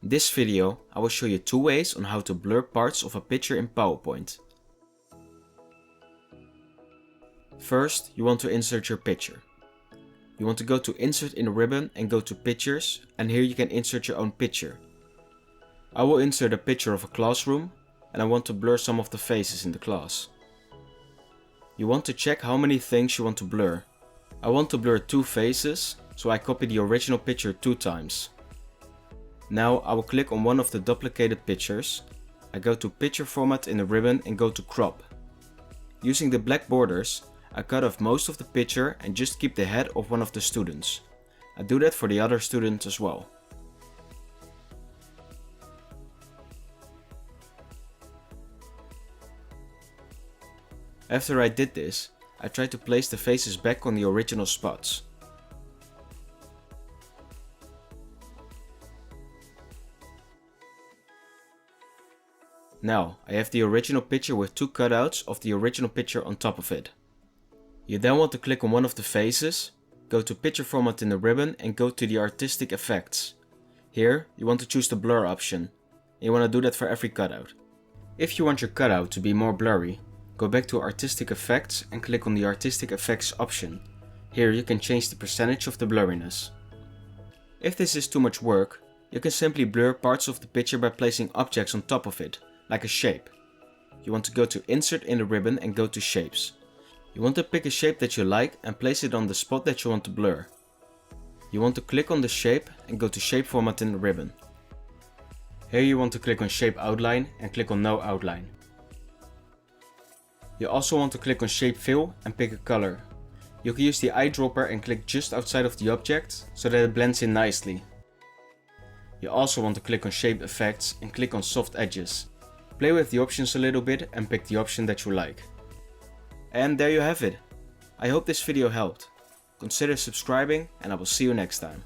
In this video, I will show you two ways on how to blur parts of a picture in PowerPoint. First, you want to insert your picture. You want to go to Insert in the ribbon and go to Pictures, and here you can insert your own picture. I will insert a picture of a classroom, and I want to blur some of the faces in the class. You want to check how many things you want to blur. I want to blur 2 faces, so I copy the original picture 2 times. Now I will click on one of the duplicated pictures. I go to Picture Format in the ribbon and go to Crop. Using the black borders, I cut off most of the picture and just keep the head of one of the students. I do that for the other students as well. After I did this, I try to place the faces back on the original spots. Now I have the original picture with 2 cutouts of the original picture on top of it. You then want to click on one of the faces, go to Picture Format in the ribbon and go to the Artistic Effects. Here you want to choose the blur option, and you want to do that for every cutout. If you want your cutout to be more blurry, go back to Artistic Effects and click on the Artistic Effects option. Here you can change the percentage of the blurriness. If this is too much work, you can simply blur parts of the picture by placing objects on top of it, like a shape. You want to go to Insert in the ribbon and go to Shapes. You want to pick a shape that you like and place it on the spot that you want to blur. You want to click on the shape and go to Shape Format in the ribbon. Here you want to click on Shape Outline and click on No Outline. You also want to click on Shape Fill and pick a color. You can use the eyedropper and click just outside of the object so that it blends in nicely. You also want to click on Shape Effects and click on Soft Edges. Play with the options a little bit and pick the option that you like. And there you have it. I hope this video helped. Consider subscribing and I will see you next time.